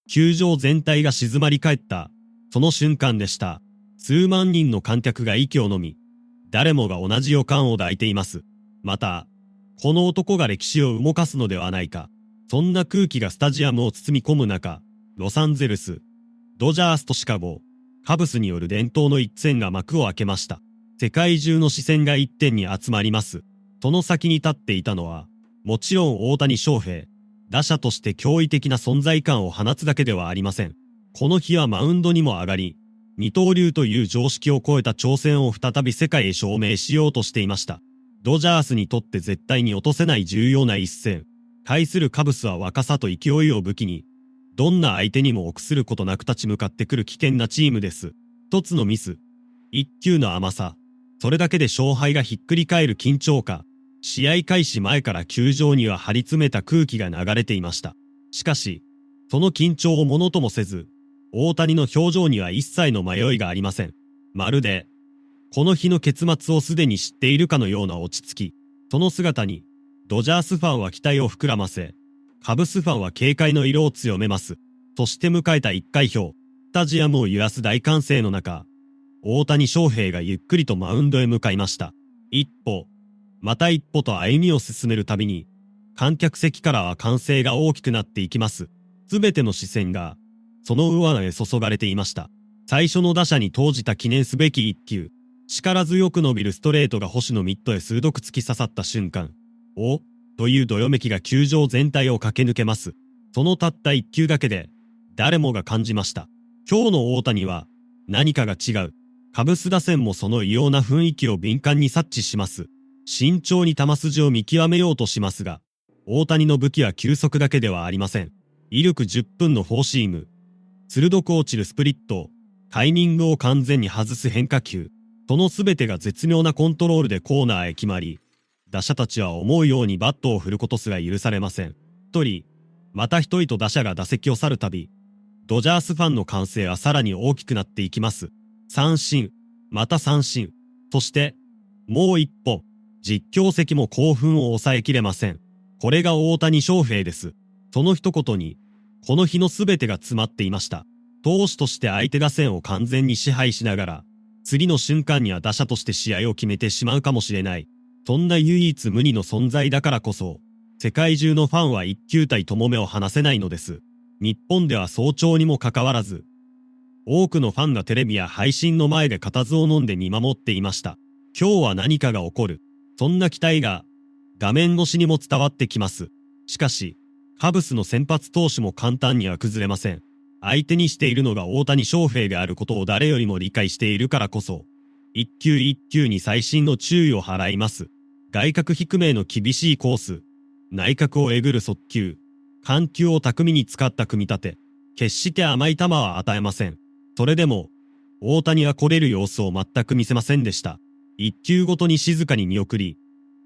球場全体が静まり返った、その瞬間でした。数万人の観客が息を飲み、誰もが同じ予感を抱いています。また、この男が歴史を動かすのではないか。そんな空気がスタジアムを包み込む中、ロサンゼルス、ドジャースとシカゴ、カブスによる伝統の一戦が幕を開けました。世界中の視線が一点に集まります。その先に立っていたのは、もちろん大谷翔平、打者として驚異的な存在感を放つだけではありません。この日はマウンドにも上がり、二刀流という常識を超えた挑戦を再び世界へ証明しようとしていました。ドジャースにとって絶対に落とせない重要な一戦。対するカブスは若さと勢いを武器に、どんな相手にも臆することなく立ち向かってくる危険なチームです。一つのミス、一球の甘さ、それだけで勝敗がひっくり返る緊張感。試合開始前から球場には張り詰めた空気が流れていました。しかし、その緊張をものともせず、大谷の表情には一切の迷いがありません。まるで、この日の結末をすでに知っているかのような落ち着き、その姿に、ドジャースファンは期待を膨らませ、カブスファンは警戒の色を強めます。そして迎えた1回表、スタジアムを揺らす大歓声の中、大谷翔平がゆっくりとマウンドへ向かいました。一歩、また一歩と歩みを進めるたびに、観客席からは歓声が大きくなっていきます。すべての視線が、その上へ注がれていました。最初の打者に投じた記念すべき一球、力強く伸びるストレートが星のミットへ鋭く突き刺さった瞬間、おというどよめきが球場全体を駆け抜けます。そのたった一球だけで、誰もが感じました。今日の大谷は、何かが違う。カブス打線もその異様な雰囲気を敏感に察知します。慎重に球筋を見極めようとしますが、大谷の武器は球速だけではありません。威力10分のフォーシーム、鋭く落ちるスプリット、タイミングを完全に外す変化球、その全てが絶妙なコントロールでコーナーへ決まり、打者たちは思うようにバットを振ることすら許されません。一人、また一人と打者が打席を去るたび、ドジャースファンの歓声はさらに大きくなっていきます。三振、また三振、そして、もう一本、実況席も興奮を抑えきれません。これが大谷翔平です。その一言に、この日の全てが詰まっていました。投手として相手打線を完全に支配しながら、次の瞬間には打者として試合を決めてしまうかもしれない。そんな唯一無二の存在だからこそ、世界中のファンは一球体とも目を離せないのです。日本では早朝にもかかわらず、多くのファンがテレビや配信の前で固唾を飲んで見守っていました。今日は何かが起こる。そんな期待が、画面越しにも伝わってきます。しかし、カブスの先発投手も簡単には崩れません。相手にしているのが大谷翔平であることを誰よりも理解しているからこそ、一球一球に細心の注意を払います。外角低めへの厳しいコース、内角をえぐる速球、緩急を巧みに使った組み立て、決して甘い球は与えません。それでも、大谷は来れる様子を全く見せませんでした。一球ごとに静かに見送り、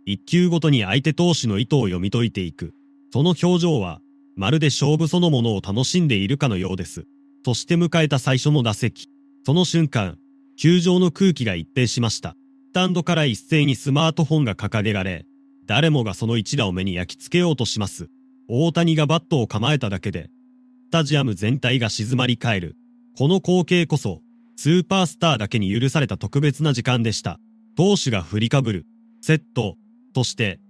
一球ごとに相手投手の意図を読み解いていく。その表情は、まるで勝負そのものを楽しんでいるかのようです。そして迎えた最初の打席。その瞬間、球場の空気が一変しました。スタンドから一斉にスマートフォンが掲げられ、誰もがその一打を目に焼き付けようとします。大谷がバットを構えただけで、スタジアム全体が静まり返る。この光景こそ、スーパースターだけに許された特別な時間でした。投手が振りかぶる。セット。そして、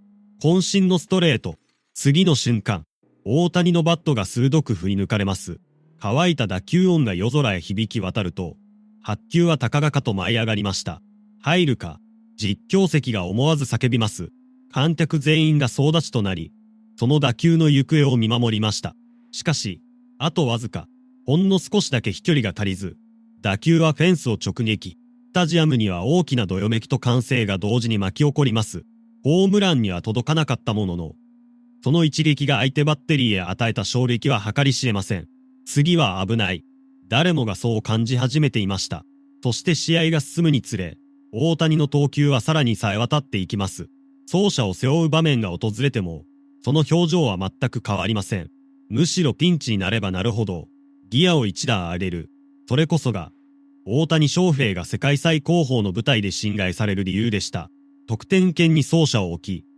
渾身のストレート。次の瞬間、大谷のバットが鋭く振り抜かれます。乾いた打球音が夜空へ響き渡ると、白球は高々と舞い上がりました。入るか、実況席が思わず叫びます。観客全員が総立ちとなり、その打球の行方を見守りました。しかし、あとわずか、ほんの少しだけ飛距離が足りず、打球はフェンスを直撃。スタジアムには大きなどよめきと歓声が同時に巻き起こります。ホームランには届かなかったものの、その一撃が相手バッテリーへ与えた衝撃は計り知れません。次は危ない。誰もがそう感じ始めていました。そして試合が進むにつれ、大谷の投球はさらに冴え渡っていきます。走者を背負う場面が訪れても、その表情は全く変わりません。むしろピンチになればなるほど、ギアを一段上げる。それこそが、大谷翔平が世界最高峰の舞台で信頼される理由でした。得点圏に走者を置き、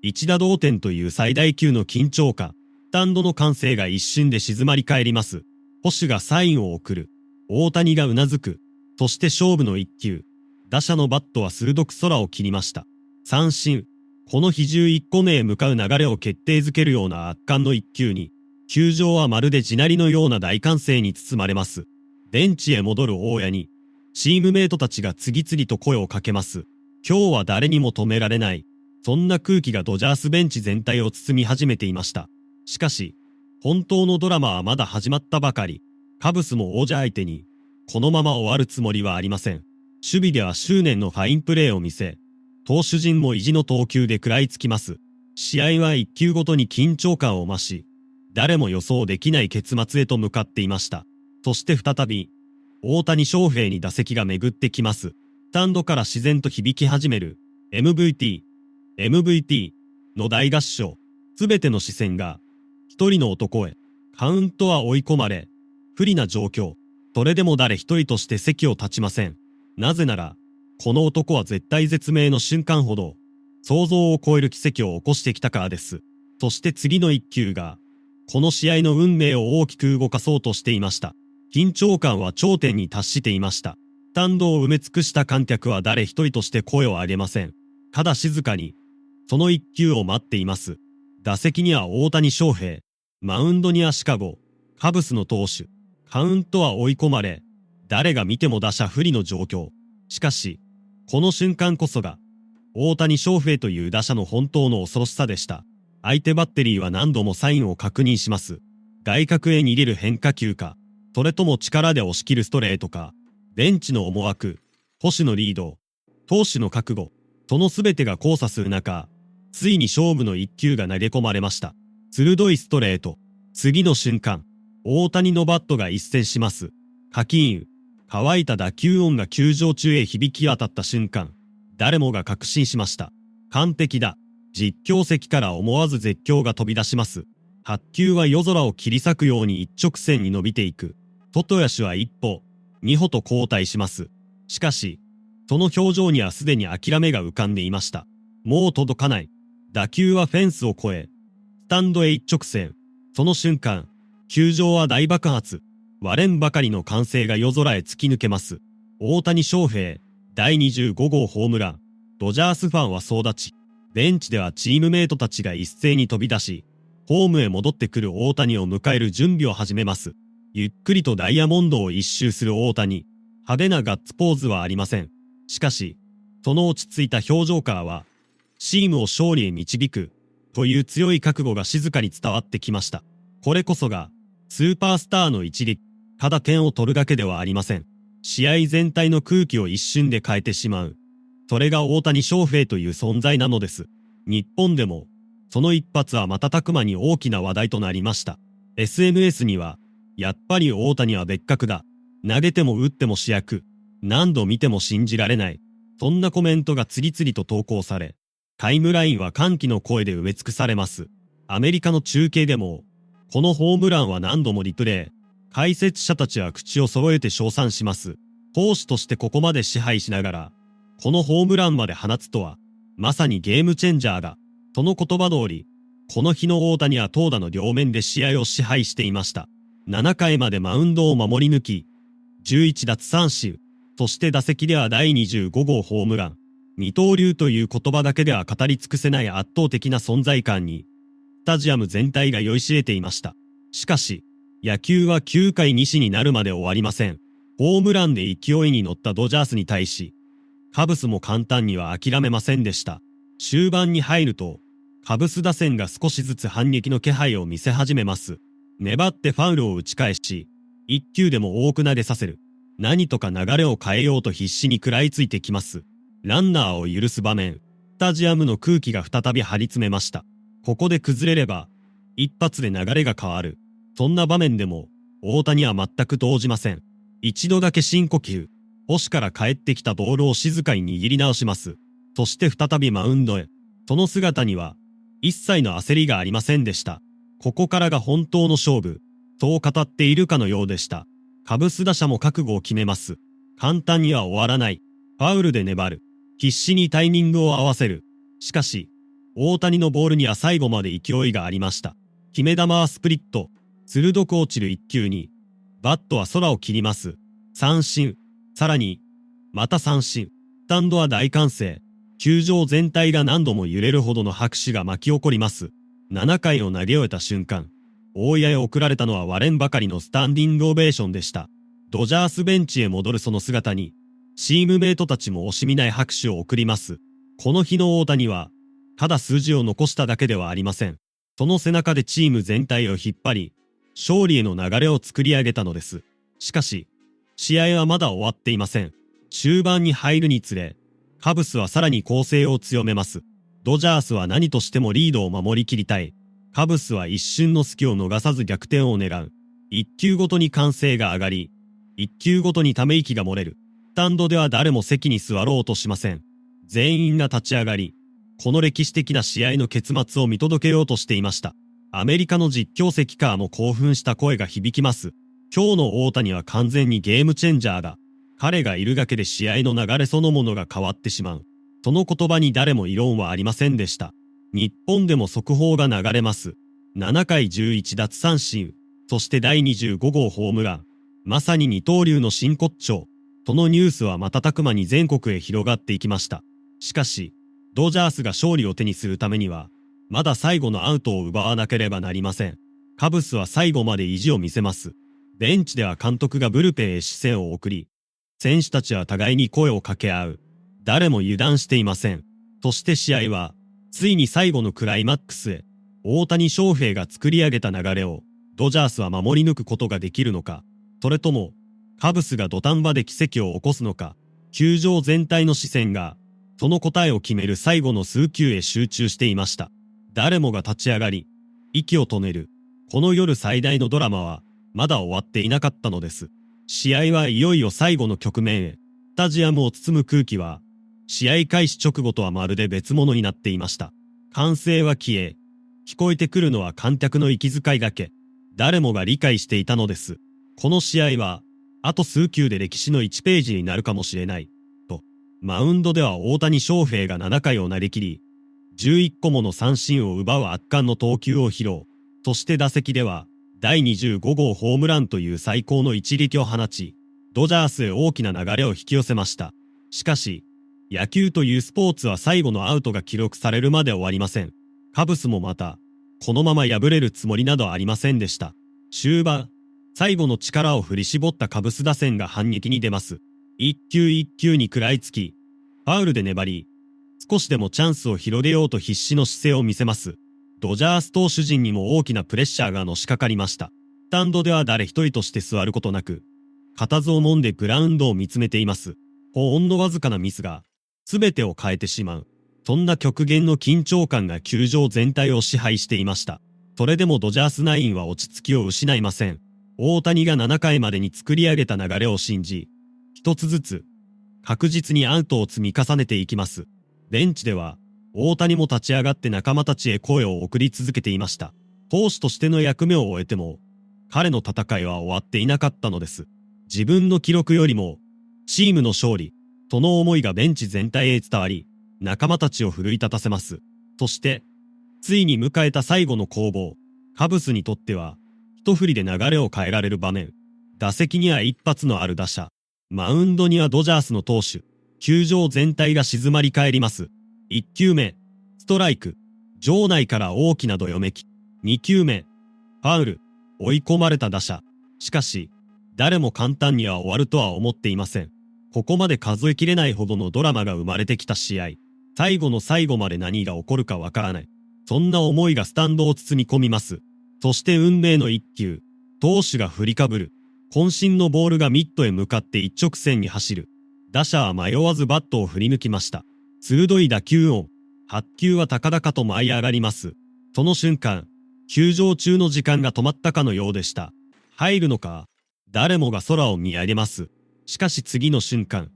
一打同点という最大級の緊張感、スタンドの歓声が一瞬で静まり返ります。捕手がサインを送る。大谷がうなずく。そして勝負の一球。打者のバットは鋭く空を切りました。三振。この日11個目へ向かう流れを決定づけるような圧巻の一球に、球場はまるで地鳴りのような大歓声に包まれます。ベンチへ戻る大谷に、チームメイトたちが次々と声をかけます。今日は誰にも止められない。そんな空気がドジャースベンチ全体を包み始めていました。しかし、本当のドラマはまだ始まったばかり。カブスも王者相手に、このまま終わるつもりはありません。守備では執念のファインプレーを見せ、投手陣も意地の投球で食らいつきます。試合は一球ごとに緊張感を増し、誰も予想できない結末へと向かっていました。そして再び、大谷翔平に打席が巡ってきます。スタンドから自然と響き始める、MVP の大合唱。すべての視線が、一人の男へ。カウントは追い込まれ、不利な状況。それでも誰一人として席を立ちません。なぜなら、この男は絶体絶命の瞬間ほど、想像を超える奇跡を起こしてきたからです。そして次の一球が、この試合の運命を大きく動かそうとしていました。緊張感は頂点に達していました。スタンドを埋め尽くした観客は誰一人として声を上げません。ただ静かに、その一球を待っています。打席には大谷翔平、マウンドにはシカゴ、カブスの投手。カウントは追い込まれ、誰が見ても打者不利の状況。しかし、この瞬間こそが、大谷翔平という打者の本当の恐ろしさでした。相手バッテリーは何度もサインを確認します。外角へ逃げる変化球か、それとも力で押し切るストレートか、ベンチの思惑、捕手のリード、投手の覚悟、その全てが交差する中、ついに勝負の一球が投げ込まれました。鋭いストレート。次の瞬間、大谷のバットが一閃します。カキーン。乾いた打球音が球場中へ響き渡った瞬間、誰もが確信しました。完璧だ。実況席から思わず絶叫が飛び出します。白球は夜空を切り裂くように一直線に伸びていく。外野手は一歩、二歩と後退します。しかし、その表情にはすでに諦めが浮かんでいました。もう届かない。打球はフェンスを越え、スタンドへ一直線。その瞬間、球場は大爆発。割れんばかりの歓声が夜空へ突き抜けます。大谷翔平、第25号ホームラン。ドジャースファンは総立ち。ベンチではチームメイトたちが一斉に飛び出し、ホームへ戻ってくる大谷を迎える準備を始めます。ゆっくりとダイヤモンドを一周する大谷。派手なガッツポーズはありません。しかし、その落ち着いた表情からは、チームを勝利へ導く、という強い覚悟が静かに伝わってきました。これこそが、スーパースターの一撃。ただ点を取るだけではありません。試合全体の空気を一瞬で変えてしまう。それが大谷翔平という存在なのです。日本でも、その一発は瞬く間に大きな話題となりました。SNS には、やっぱり大谷は別格だ。投げても打っても主役。何度見ても信じられない。そんなコメントが次々と投稿され、タイムラインは歓喜の声で埋め尽くされます。アメリカの中継でも、このホームランは何度もリプレイ。解説者たちは口を揃えて称賛します。投手としてここまで支配しながら、このホームランまで放つとは、まさにゲームチェンジャーだ。その言葉通り、この日の大谷は投打の両面で試合を支配していました。7回までマウンドを守り抜き、11奪三振、そして打席では第25号ホームラン。二刀流という言葉だけでは語り尽くせない圧倒的な存在感に、スタジアム全体が酔いしれていました。しかし、野球は9回2死になるまで終わりません。ホームランで勢いに乗ったドジャースに対し、カブスも簡単には諦めませんでした。終盤に入ると、カブス打線が少しずつ反撃の気配を見せ始めます。粘ってファウルを打ち返し、一球でも多く投げさせる。何とか流れを変えようと必死に食らいついてきます。ランナーを許す場面、スタジアムの空気が再び張り詰めました。ここで崩れれば、一発で流れが変わる。そんな場面でも、大谷は全く動じません。一度だけ深呼吸。捕手から帰ってきたボールを静かに握り直します。そして再びマウンドへ。その姿には、一切の焦りがありませんでした。ここからが本当の勝負。そう語っているかのようでした。カブス打者も覚悟を決めます。簡単には終わらない。ファウルで粘る。必死にタイミングを合わせる。しかし、大谷のボールには最後まで勢いがありました。決め球はスプリット。鋭く落ちる一球に、バットは空を切ります。三振。さらに、また三振。スタンドは大歓声。球場全体が何度も揺れるほどの拍手が巻き起こります。7回を投げ終えた瞬間、大家へ送られたのは割れんばかりのスタンディングオベーションでした。ドジャースベンチへ戻るその姿に、チームメイトたちも惜しみない拍手を送ります。この日の大谷は、ただ数字を残しただけではありません。その背中でチーム全体を引っ張り、勝利への流れを作り上げたのです。しかし、試合はまだ終わっていません。終盤に入るにつれ、カブスはさらに攻勢を強めます。ドジャースは何としてもリードを守りきりたい。カブスは一瞬の隙を逃さず逆転を狙う。一球ごとに歓声が上がり、一球ごとにため息が漏れる。スタンドでは誰も席に座ろうとしません。全員が立ち上がり、この歴史的な試合の結末を見届けようとしていました。アメリカの実況席からも興奮した声が響きます。今日の大谷は完全にゲームチェンジャーだ。彼がいるだけで試合の流れそのものが変わってしまう。その言葉に誰も異論はありませんでした。日本でも速報が流れます。7回11奪三振、そして第25号ホームラン。まさに二刀流の真骨頂。そのニュースは瞬く間に全国へ広がっていきました。しかし、ドジャースが勝利を手にするためには、まだ最後のアウトを奪わなければなりません。カブスは最後まで意地を見せます。ベンチでは監督がブルペンへ視線を送り、選手たちは互いに声を掛け合う。誰も油断していません。そして試合は、ついに最後のクライマックスへ、大谷翔平が作り上げた流れを、ドジャースは守り抜くことができるのか、それとも、カブスが土壇場で奇跡を起こすのか、球場全体の視線が、その答えを決める最後の数球へ集中していました。誰もが立ち上がり、息を止める。この夜最大のドラマは、まだ終わっていなかったのです。試合はいよいよ最後の局面へ。スタジアムを包む空気は、試合開始直後とはまるで別物になっていました。歓声は消え、聞こえてくるのは観客の息遣いだけ。誰もが理解していたのです。この試合は、あと数球で歴史の1ページになるかもしれない。と、マウンドでは大谷翔平が7回を投げ切り、11個もの三振を奪う圧巻の投球を披露。そして打席では、第25号ホームランという最高の一撃を放ち、ドジャースへ大きな流れを引き寄せました。しかし、野球というスポーツは最後のアウトが記録されるまで終わりません。カブスもまた、このまま敗れるつもりなどありませんでした。終盤、最後の力を振り絞ったカブス打線が反撃に出ます。一球一球に食らいつき、ファウルで粘り、少しでもチャンスを広げようと必死の姿勢を見せます。ドジャース投手陣にも大きなプレッシャーがのしかかりました。スタンドでは誰一人として座ることなく、固唾を揉んでグラウンドを見つめています。ほんのわずかなミスが、すべてを変えてしまう。そんな極限の緊張感が球場全体を支配していました。それでもドジャースナインは落ち着きを失いません。大谷が7回までに作り上げた流れを信じ、一つずつ、確実にアウトを積み重ねていきます。ベンチでは、大谷も立ち上がって仲間たちへ声を送り続けていました。投手としての役目を終えても、彼の戦いは終わっていなかったのです。自分の記録よりも、チームの勝利、その思いがベンチ全体へ伝わり、仲間たちを奮い立たせます。そして、ついに迎えた最後の攻防。カブスにとっては、一振りで流れを変えられる場面。打席には一発のある打者。マウンドにはドジャースの投手。球場全体が静まり返ります。1球目、ストライク。場内から大きなどよめき。2球目、ファウル。追い込まれた打者。しかし、誰も簡単には終わるとは思っていません。ここまで数えきれないほどのドラマが生まれてきた試合。最後の最後まで何が起こるかわからない。そんな思いがスタンドを包み込みます。そして運命の一球。投手が振りかぶる。渾身のボールがミットへ向かって一直線に走る。打者は迷わずバットを振り抜きました。鋭い打球音。8球は高々と舞い上がります。その瞬間、球場中の時間が止まったかのようでした。入るのか。誰もが空を見上げます。しかし次の瞬間、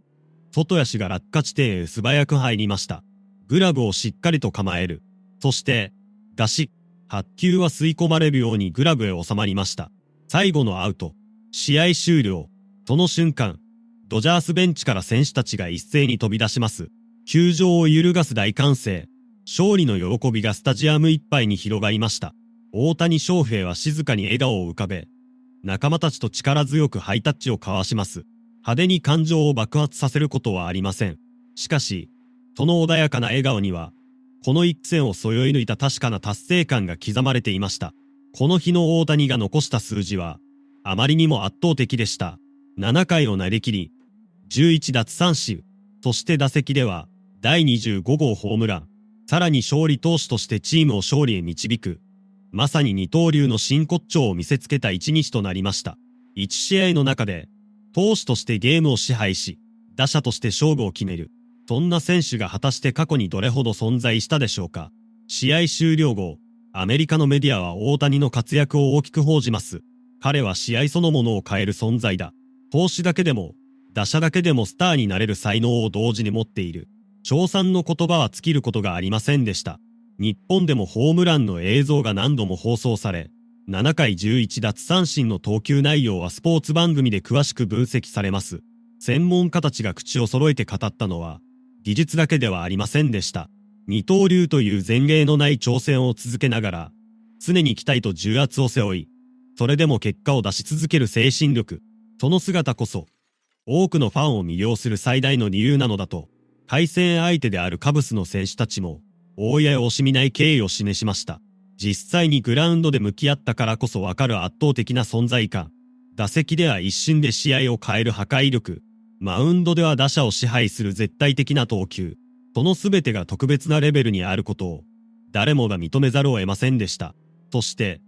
外足が落下地点へ素早く入りました。グラブをしっかりと構える。そして、出し、8球は吸い込まれるようにグラブへ収まりました。最後のアウト。試合終了。その瞬間、ドジャースベンチから選手たちが一斉に飛び出します。球場を揺るがす大歓声。勝利の喜びがスタジアムいっぱいに広がりました。大谷翔平は静かに笑顔を浮かべ、仲間たちと力強くハイタッチを交わします。派手に感情を爆発させることはありません。しかし、その穏やかな笑顔には、この一戦をそよい抜いた確かな達成感が刻まれていました。この日の大谷が残した数字は、あまりにも圧倒的でした。7回を投げ切り、11奪三振、そして打席では、第25号ホームラン、さらに勝利投手としてチームを勝利へ導く、まさに二刀流の真骨頂を見せつけた一日となりました。1試合の中で、投手としてゲームを支配し、打者として勝負を決める。そんな選手が果たして過去にどれほど存在したでしょうか。試合終了後、アメリカのメディアは大谷の活躍を大きく報じます。彼は試合そのものを変える存在だ。投手だけでも、打者だけでもスターになれる才能を同時に持っている。称賛の言葉は尽きることがありませんでした。日本でもホームランの映像が何度も放送され、7回11奪三振の投球内容はスポーツ番組で詳しく分析されます。専門家たちが口を揃えて語ったのは、技術だけではありませんでした。二刀流という前例のない挑戦を続けながら、常に期待と重圧を背負い、それでも結果を出し続ける精神力、その姿こそ、多くのファンを魅了する最大の理由なのだと、対戦相手であるカブスの選手たちも、大や惜しみない敬意を示しました。実際にグラウンドで向き合ったからこそわかる圧倒的な存在感。打席では一瞬で試合を変える破壊力。マウンドでは打者を支配する絶対的な投球。その全てが特別なレベルにあることを、誰もが認めざるを得ませんでした。そして、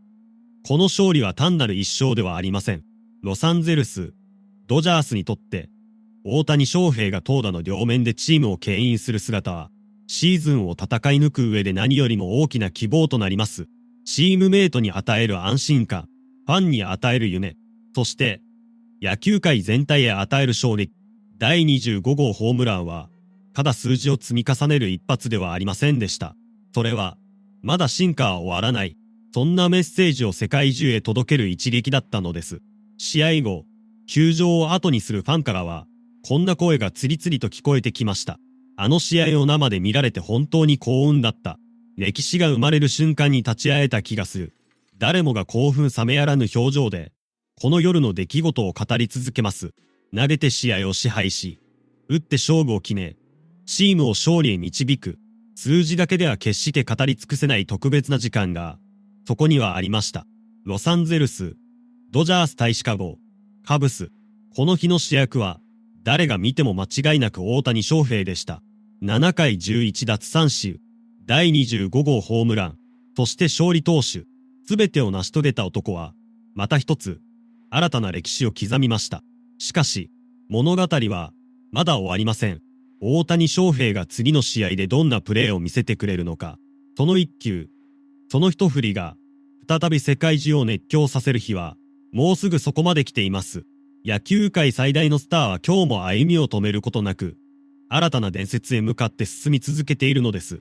この勝利は単なる一勝ではありません。ロサンゼルス、ドジャースにとって、大谷翔平が投打の両面でチームを牽引する姿は、シーズンを戦い抜く上で何よりも大きな希望となります。チームメイトに与える安心感、ファンに与える夢、そして、野球界全体へ与える勝利。第25号ホームランは、ただ数字を積み重ねる一発ではありませんでした。それは、まだ進化は終わらない。そんなメッセージを世界中へ届ける一撃だったのです。試合後、球場を後にするファンからは、こんな声が次々と聞こえてきました。あの試合を生で見られて本当に幸運だった。歴史が生まれる瞬間に立ち会えた気がする。誰もが興奮冷めやらぬ表情で、この夜の出来事を語り続けます。投げて試合を支配し、打って勝負を決め、チームを勝利へ導く。数字だけでは決して語り尽くせない特別な時間が、そこにはありました。ロサンゼルス、ドジャース対シカゴ、カブス。この日の主役は、誰が見ても間違いなく大谷翔平でした。7回11奪三振、第25号ホームラン、そして勝利投手、すべてを成し遂げた男は、また一つ、新たな歴史を刻みました。しかし、物語は、まだ終わりません。大谷翔平が次の試合でどんなプレーを見せてくれるのか、その一球、その一振りが、再び世界中を熱狂させる日は、もうすぐそこまで来ています。野球界最大のスターは今日も歩みを止めることなく、新たな伝説へ向かって進み続けているのです。